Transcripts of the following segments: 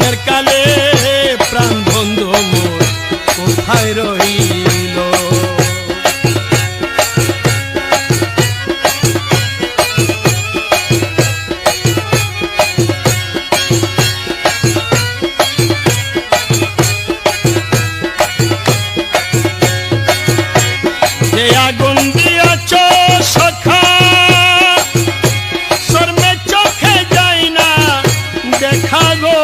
দানের কালে প্রাণ বন্ধু মোর কোথায় রইল। যে আগুন দিয়াছ সখা শর্মে চোখে যায় না দেখা গো,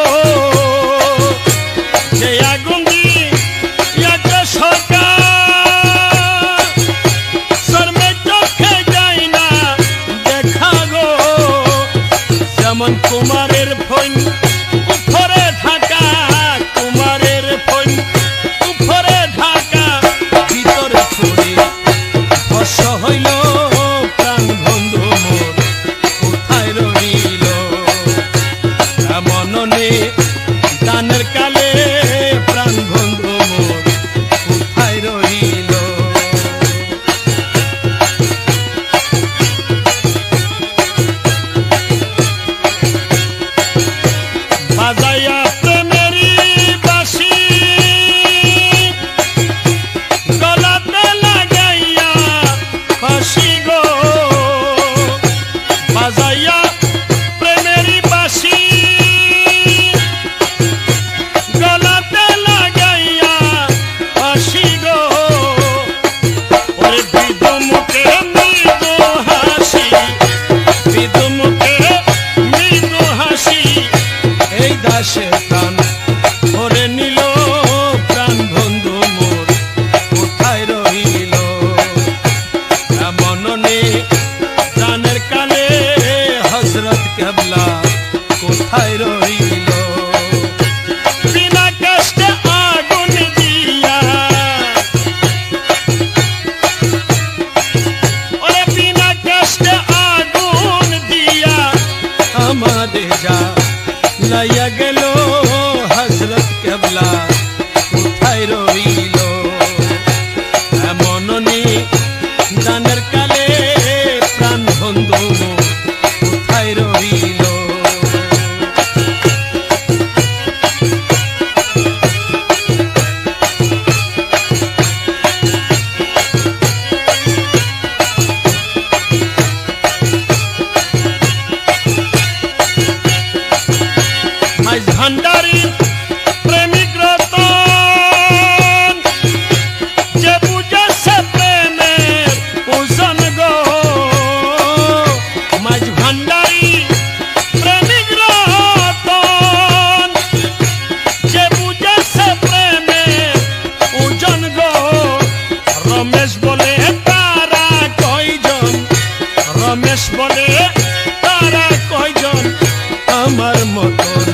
যে আগুন দিয়াছ সখা শর্মে চোখে যায় না দেখা গো, যেমন কুমারের ফৈন উপরে ঢাকা, কুমারের ফৈন উপরে ঢাকা ভিতরে ছড়ে ভস্ম হইল প্রাণ বন্ধু মোর কোথায় রইল। এমন নে দানের কালে প্রাণ বন্ধু মোর কোথায় রইল। বাজাইয়া প্রেমেরই বাঁশি গলাতে লাগাইয়া ফাঁসি গো, বাজাইয়া প্রেমেরই বাঁশি গলাতে লাগাইয়া ফাঁসি গো, ওরে মৃদু মুখে মৃদু হাসি, মৃদু মুখে মৃদু হাসি এই দাসের প্রাণ ভরে নিল প্রাণ বন্ধু মোর কোথায় রইল। এমন নে দানের কালে হযরত কেবলা কোথায় রইল। বিনা কষ্টে আগুন দিয়া, ওরে বিনা কষ্টে আগুন দিয়া আমাদের যা লাইয়া গেল হযরত কেবলা কোথায় রইল। এমন নে দানের কালে প্রাণ বন্ধু মোর কোথায় রইল। মাইজ ভান্ডারী প্রেমিক রতন যে বুঝেছে প্রেমের ওজন গো, মাইজ ভান্ডারী প্রেমিক রতন যে বুঝেছে প্রেমের ওজন গো, রমেশ বলে তারা কয়জন, রমেশ বলে তারা কয়জন আমার মতন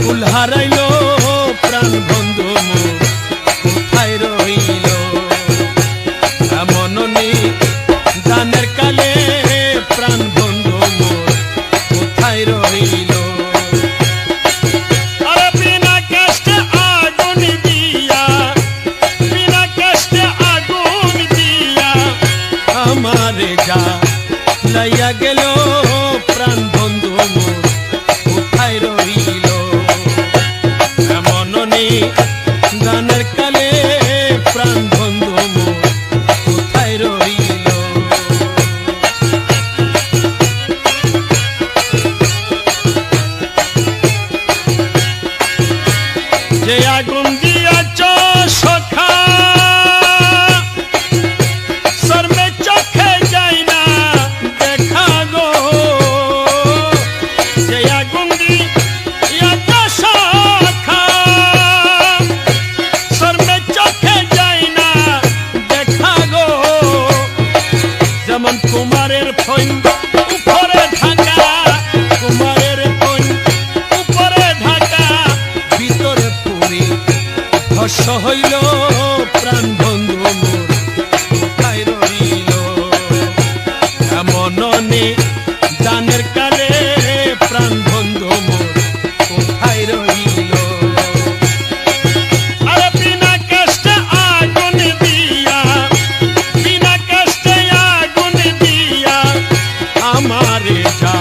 কুল হারাইল প্রাণ বন্ধু মোর কোথায় রইল। এমন নে দানের কালে প্রাণ বন্ধু মোর কোথায় রইল। আরে বিনা কষ্টে আগুন দিয়া, বিনা কষ্টে আগুন দিয়া আমারে যা লাইয়া গেল প্রাণ বন্ধু মোর কোথায় রইল। এমন নে দানের কালে প্রাণ বন্ধু মোর কোথায় রইল। যে আগুন দিয়াছ সখা শর্মে চোখে যায় না দেখা গো, যে আগুন দিয়াছ সখা শর্মে চোখে যায় না দেখা গো, যেমন কুমারের ফৈন উপরে ঢাকা, কুমারের ফৈন উপরে ঢাকা ভিতরে পুরি ভস্ম হইল প্রাণ বন্ধু মোর কোথায় রইল। এমন নে দানের কালে প্রাণ বন্ধু মোর কোথায় রইল। আরে বিনা কষ্টে আগুন দিয়া, বিনা কষ্টে আগুন দিয়া আমারে যা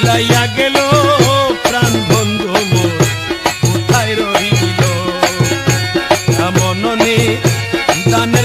লাইয়া গেল প্রাণ বন্ধু মোর দানের